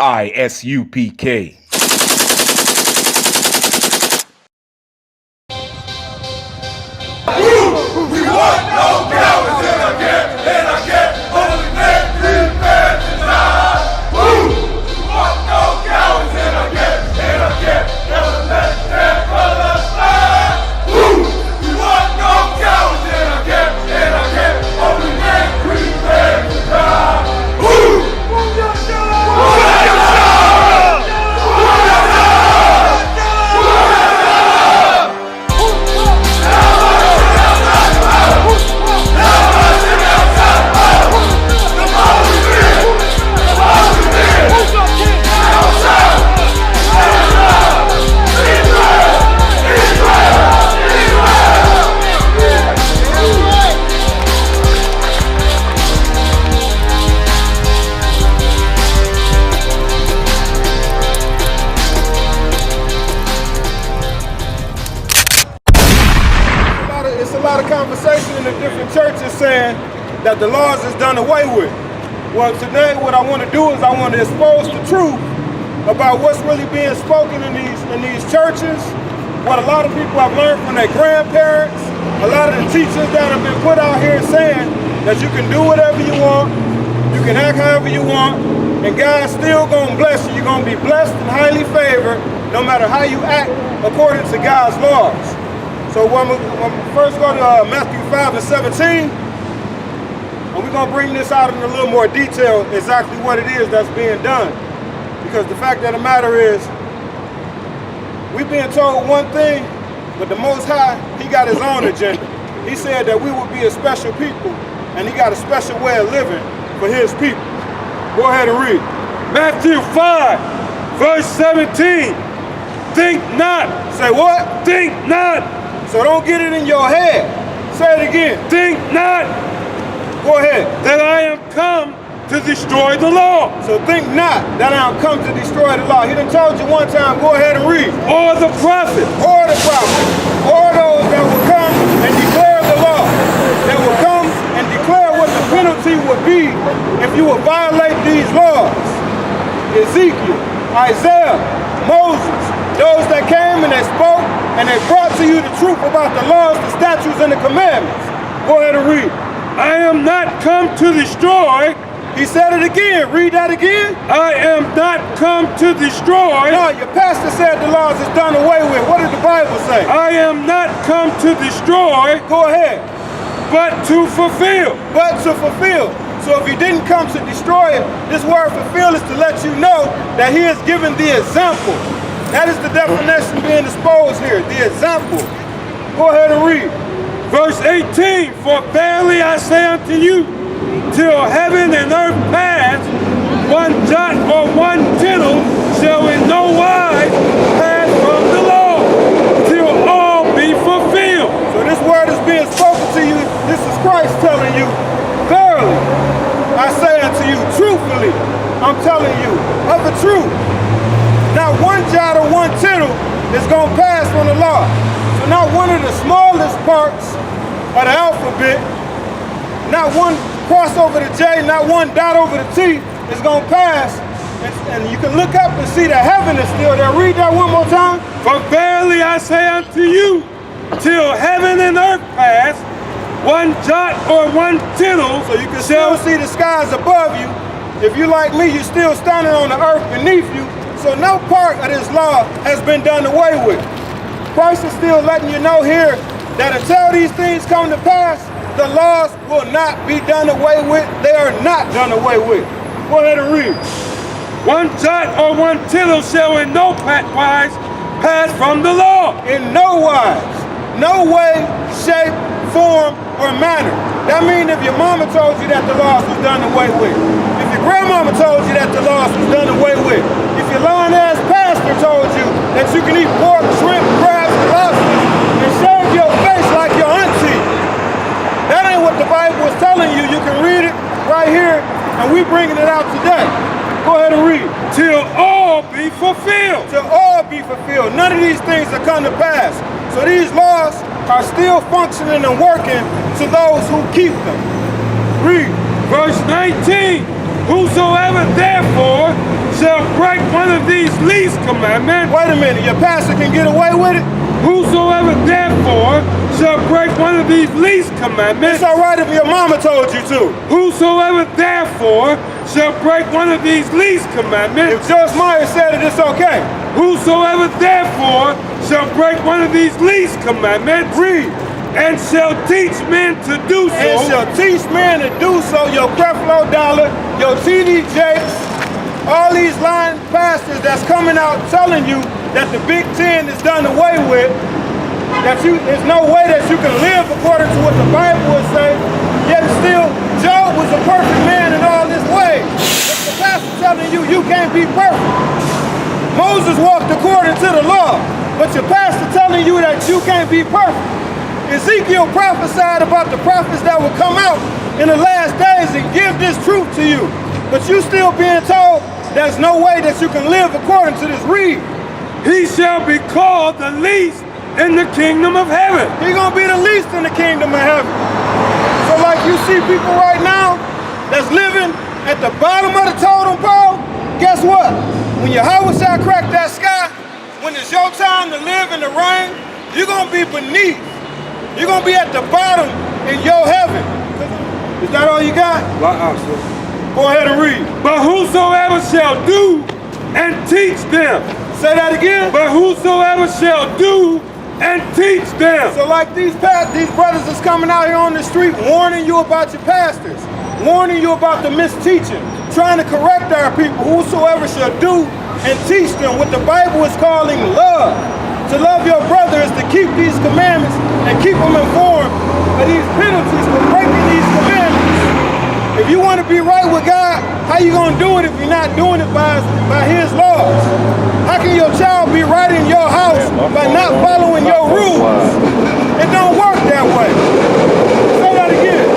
ISUPK. We want no cowards in our camp, in our camp. Only men prepare to die. We want no cowards in our camp, in our camp. Never let their colors fly. We want no cowards in our camp, in our camp. Only men prepare to die. It's a lot of conversation in the different churches saying that the laws is done away with. Well, today what I want to do is I want to expose the truth about what's really being spoken in these churches, what a lot of people have learned from their grandparents, a lot of the teachers that have been put out here saying that you can do whatever you want, you can act however you want, and God's still going to bless you. You're going to be blessed and highly favored no matter how you act according to God's laws. So when we first go to Matthew 5 and 17, and we're going to bring this out in a little more detail exactly what it is that's being done. Because the fact of the matter is, we've been told one thing, but the Most High, He got His own agenda. He said that we would be a special people, and He got a special way of living for His people. Go ahead and read. Matthew 5, verse 17. Think not. Say what? Think not. So don't get it in your head. Say it again. Think not. Go ahead. That I am come to destroy the law. So think not that I am come to destroy the law. He done told you one time, go ahead and read. Or the prophet. Or the prophet. Or those that will come and declare the law. That will come and declare what the penalty would be if you would violate these laws. Ezekiel, Isaiah, Moses, those that came and they spoke and they brought to you the truth about the laws, the statutes, and the commandments. Go ahead and read. I am not come to destroy. He said it again. Read that again. I am not come to destroy. No, your pastor said the laws is done away with. What did the Bible say? I am not come to destroy. Go ahead. But to fulfill. But to fulfill. So if he didn't come to destroy it, this word fulfill is to let you know that he has given the example. That is the definition being exposed here, the example. Go ahead and read. Verse 18, for verily I say unto you, till heaven and earth pass, one jot or one tittle shall in no wise pass from the law, till all be fulfilled. So this word is being spoken to you. This is Christ telling you, verily, I say unto you, truthfully, I'm telling you, of the truth. Not one jot or one tittle is going to pass from the law. So not one of the smallest parts of the alphabet, not one cross over the J, not one dot over the T is going to pass. And you can look up and see that heaven is still there. Read that one more time. For verily I say unto you, till heaven and earth pass, one jot or one tittle. So you can still see the skies above you. If you like me, you're still standing on the earth beneath you. So no part of this law has been done away with. Christ is still letting you know here that until these things come to pass, the laws will not be done away with. They are not done away with. Go ahead and read. One jot or one tittle shall in no wise pass from the law. In no wise, no way, shape, form, or manner. That means if your mama told you that the laws was done away with, if your grandmama told you that the laws was done away with, if your lying-ass pastor told you that you can eat pork, shrimp, crabs, and lobsters and shave your face like your auntie, that ain't what the Bible is telling you. You can read it right here, and we bringing it out today. Go ahead and read. Till all be fulfilled. Till all be fulfilled. None of these things have come to pass. So these laws are still functioning and working to those who keep them. Read. Verse 19. Whosoever therefore shall break one of these least commandments. Wait a minute, your pastor can get away with it? Whosoever therefore shall break one of these least commandments. It's all right if your mama told you to. Whosoever therefore shall break one of these least commandments. If Judge Meyer said it, it's okay. Whosoever therefore shall break one of these least commandments. Read. And shall teach men to do so. And shall teach men to do so. Your Creflo Dollar, your TD Jakes, all these lying pastors that's coming out telling you that the Big Ten is done away with, that there's no way that you can live according to what the Bible would say, yet still Job was a perfect man in all his ways. But the pastor telling you you can't be perfect. Moses walked according to the law, but your pastor telling you that you can't be perfect. Ezekiel prophesied about the prophets that will come out in the last days and give this truth to you. But you still being told there's no way that you can live according to this. Read. He shall be called the least in the kingdom of heaven. He's gonna be the least in the kingdom of heaven. So like you see people right now that's living at the bottom of the totem pole, guess what? When Yahweh shall crack that sky, when it's your time to live in the rain, you're gonna be beneath. You're gonna be at the bottom in your heaven. Is that all you got? Go ahead and read. But whosoever shall do and teach them. Say that again. But whosoever shall do and teach them. So like these brothers that's coming out here on the street warning you about your pastors, warning you about the misteaching, trying to correct our people. Whosoever shall do and teach them what the Bible is calling love. To love your brother is to keep these commandments and keep them informed of these penalties for breaking these commandments. If you want to be right with God, how you going to do it if you're not doing it by his laws? How can your child be right in your house by not following your rules? It don't work that way. Say that again.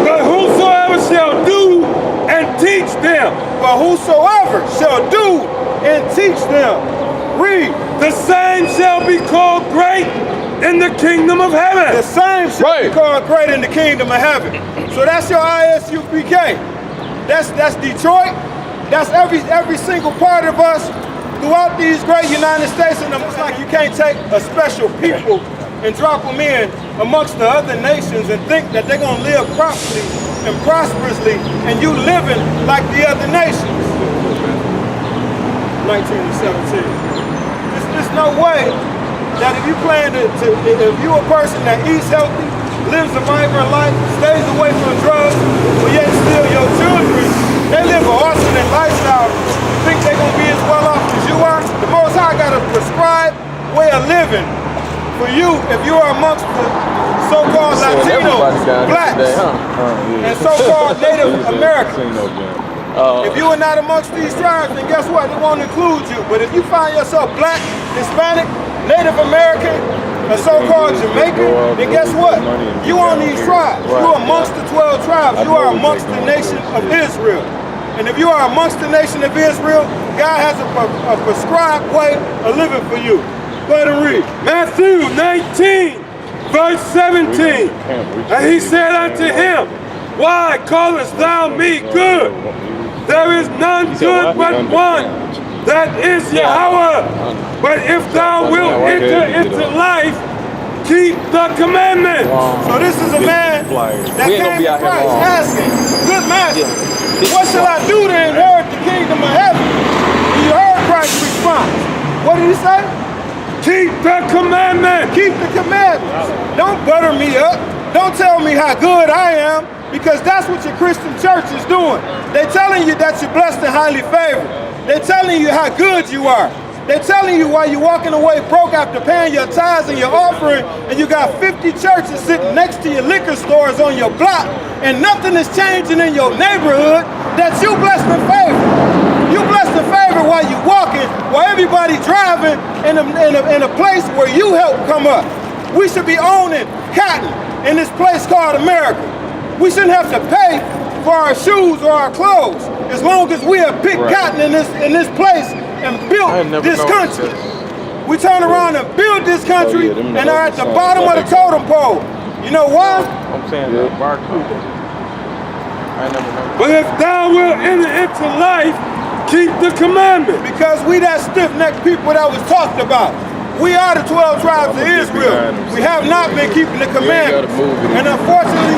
But whosoever shall do and teach them. But whosoever shall do and teach them. Read. The same shall be called great in the kingdom of heaven. The same shall be called great in the kingdom of heaven. So that's your ISUPK. That's Detroit. That's every single part of us throughout these great United States. And it's like you can't take a special people and drop them in amongst the other nations and think that they're going to live properly and prosperously and you living like the other nations. 1917. There's no way that if you plan if you're a person that eats healthy, lives a vibrant life, stays away from drugs, but yet still your children, they live an alternate lifestyle, think they're going to be as well off as you are. The Most High got a prescribed way of living for you if you are amongst the so-called Latinos, blacks, and so-called Native Americans. If you are not amongst these tribes, then guess what? It won't include you. But if you find yourself black, Hispanic, Native American, a so-called Jamaican, then guess what? You on these tribes. You are amongst the 12 tribes. You are amongst the nation of Israel. And if you are amongst the nation of Israel, God has a prescribed way of living for you. Go ahead and read. Matthew 19, verse 17. And he said unto him, why callest thou me good? There is none good but one, that is Yahweh. But if thou wilt enter into life, keep the commandments. So this is a man that came to Christ asking, good master, what shall I do to inherit the kingdom of heaven? And you heard Christ's response. What did he say? Keep the commandments. Keep the commandments. Don't butter me up. Don't tell me how good I am, because that's what your Christian church is doing. They're telling you that you're blessed and highly favored. They're telling you how good you are. They're telling you why you're walking away broke after paying your tithes and your offering, and you got 50 churches sitting next to your liquor stores on your block, and nothing is changing in your neighborhood, that you blessed and favored. You blessed and favored while you walking, while everybody driving in a place where you help come up. We should be owning cotton in this place called America. We shouldn't have to pay for our shoes or our clothes as long as we have picked cotton in this place and built this country. We turn around and build this country and are at the bottom of the totem pole. You know why? I'm saying that barcode. I never know. But if thou wilt enter into life, keep the commandments. Because we that stiff-necked people that was talked about. We are the 12 tribes of Israel. We have not been keeping the commandments. And unfortunately,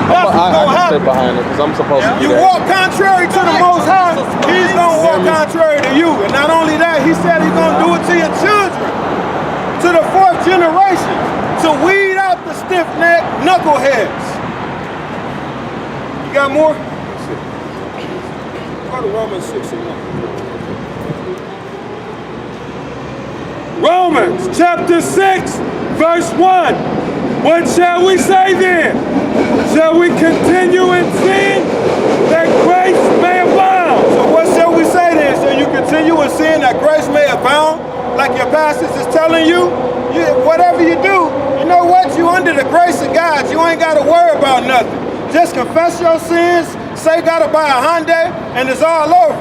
that's what's going to happen. Stay behind it because I'm supposed to do You that. walk contrary to the Most High, He's going to walk contrary to you. And not only that, He said He's going to do it to your children, to the 4th generation, to weed out the stiff-necked knuckleheads. You got more? Go to Romans 6:1. Romans chapter 6, verse 1. What shall we say then? Shall we continue in sin that grace may abound? So what shall we say then? Shall you continue in sin that grace may abound? Like your pastors is telling you? Whatever you do, you know what? You under the grace of God. You ain't got to worry about nothing. Just confess your sins, say gotta buy a Hyundai, and it's all over.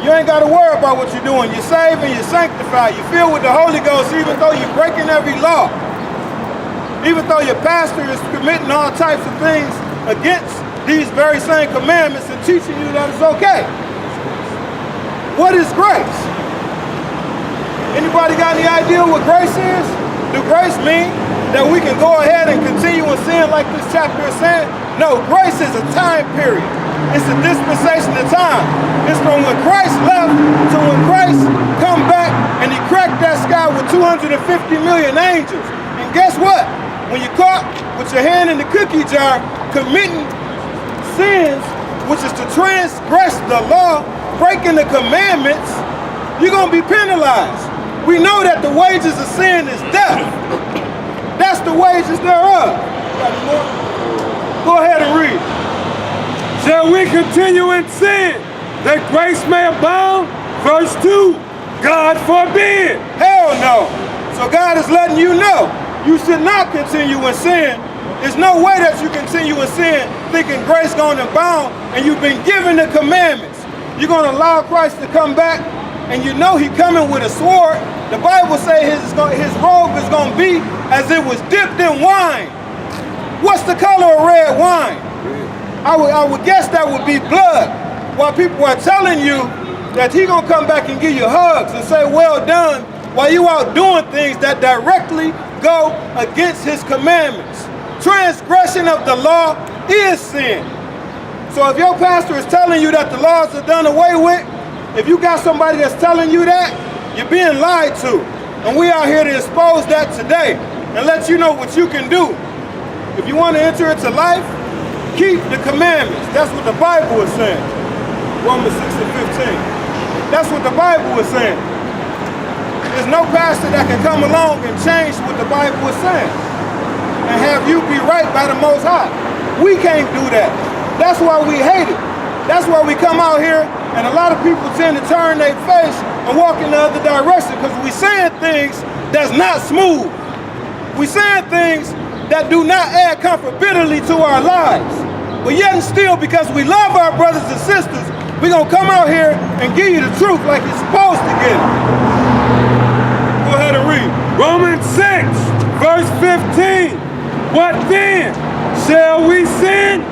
You ain't got to worry about what you're doing. You're saved and you're sanctified. You're filled with the Holy Ghost even though you're breaking every law. Even though your pastor is committing all types of things against these very same commandments and teaching you that it's okay. What is grace? Anybody got any idea what grace is? Do grace mean that we can go ahead and continue in sin like this chapter is saying? No, grace is a time period. It's a dispensation of time. It's from when Christ left to when Christ come back and He cracked that sky with 250 million angels. And guess what? When you're caught with your hand in the cookie jar committing sins, which is to transgress the law, breaking the commandments, you're going to be penalized. We know that the wages of sin is death. That's the wages thereof. Go ahead and read. Shall we continue in sin that grace may abound? Verse 2, God forbid. Hell no. So God is letting you know you should not continue in sin. There's no way that you continue in sin thinking grace going to abound and you've been given the commandments. You're going to allow Christ to come back and you know He coming with a sword. The Bible says his robe is going to be as it was dipped in wine. What's the color of red wine? I would guess that would be blood. While people are telling you that He gonna come back and give you hugs and say, well done, while you out doing things that directly go against His commandments. Transgression of the law is sin. So if your pastor is telling you that the laws are done away with, if you got somebody that's telling you that, you're being lied to. And we are here to expose that today and let you know what you can do. If you want to enter into life, keep the commandments. That's what the Bible is saying. Romans 6:15. That's what the Bible is saying. There's no pastor that can come along and change what the Bible is saying and have you be right by the Most High. We can't do that. That's why we hate it. That's why we come out here and a lot of people tend to turn their face and walk in the other direction because we saying things that's not smooth. We saying things that do not add comfortability to our lives. But yet and still, because we love our brothers and sisters, we're going to come out here and give you the truth like you're supposed to get it. Go ahead and read. Romans 6, verse 15. What then? Shall we sin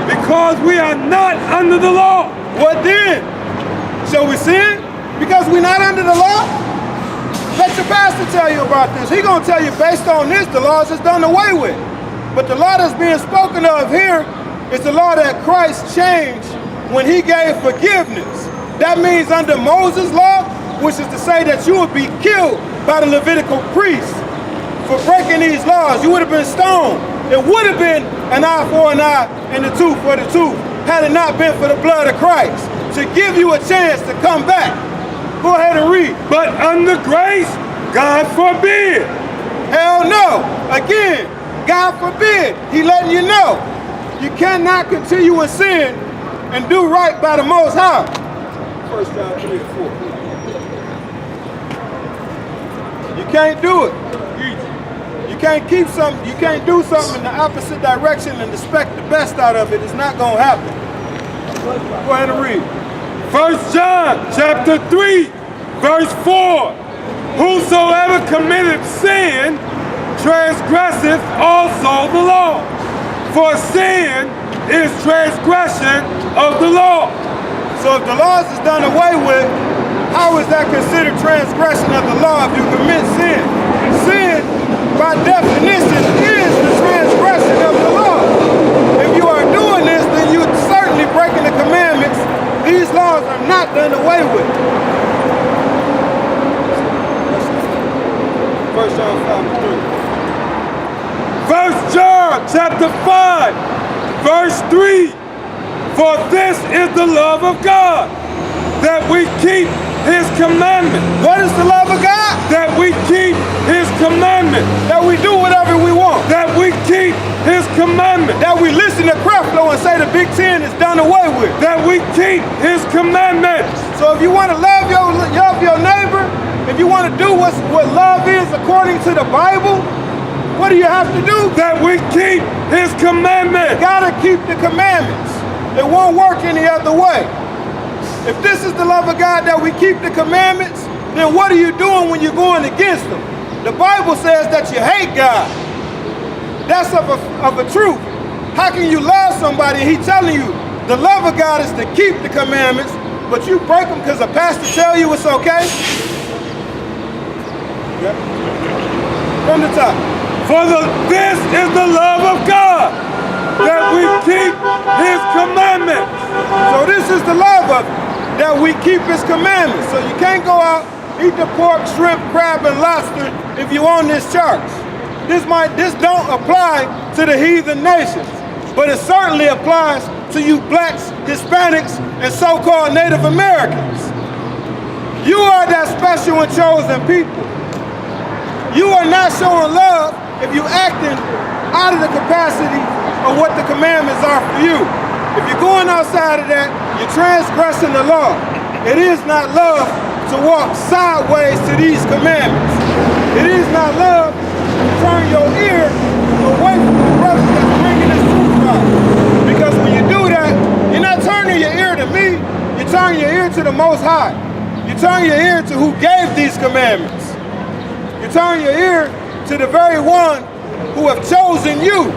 because we are not under the law? What then? Shall we sin because we're not under the law? Let your pastor tell you about this. He's going to tell you based on this, the laws is done away with. But the law that's being spoken of here is the law that Christ changed when He gave forgiveness. That means under Moses' law, which is to say that you would be killed by the Levitical priests for breaking these laws. You would have been stoned. It would have been an eye for an eye and a tooth for the tooth had it not been for the blood of Christ to give you a chance to come back. Go ahead and read. But under grace, God forbid. Hell no. Again, God forbid. He letting you know. You cannot continue in sin and do right by the Most High. 1 John 3 and 4. You can't do it. You can't keep something. You can't do something in the opposite direction and expect the best out of it. It's not going to happen. Go ahead and read. 1 John chapter 3, verse 4. Whosoever committeth sin transgresseth also the law. For sin is transgression of the law. So if the laws is done away with, how is that considered transgression of the law if you commit sin? Sin, by definition, is the transgression of the law. If you are doing this, then you're certainly breaking the commandments. These laws are not done away with. 1 John 5:3. 1 John chapter 5, verse 3. For this is the love of God, that we keep his commandment. What is the love of God? That we keep his commandment. That we do whatever we want. That we keep his commandment. That we listen to Creflo and say the Big Ten is done away with. That we keep his commandments. So if you want to love your neighbor, if you want to do what love is according to the Bible, what do you have to do? That we keep his commandments. You gotta keep the commandments. It won't work any other way. If this is the love of God, that we keep the commandments, then what are you doing when you're going against them? The Bible says that you hate God. That's of a truth. How can you love somebody and he's telling you the love of God is to keep the commandments, but you break them because a pastor tell you it's okay? Yep. From the top. For this is the love of God, that we keep his commandments. So this is the love of it, that we keep his commandments. So you can't go out, eat the pork, shrimp, crab, and lobster if you on this church. This don't apply to the heathen nations, but it certainly applies to you blacks, Hispanics, and so-called Native Americans. You are that special and chosen people. You are not showing love if you're acting out of the capacity of what the commandments are for you. If you're going outside of that, you're transgressing the law. It is not love to walk sideways to these commandments. It is not love to turn your ear away from the brother that's bringing this truth out. Because when you do that, you're not turning your ear to me, you're turning your ear to the Most High. You turn your ear to who gave these commandments. You turn your ear to the very one who have chosen you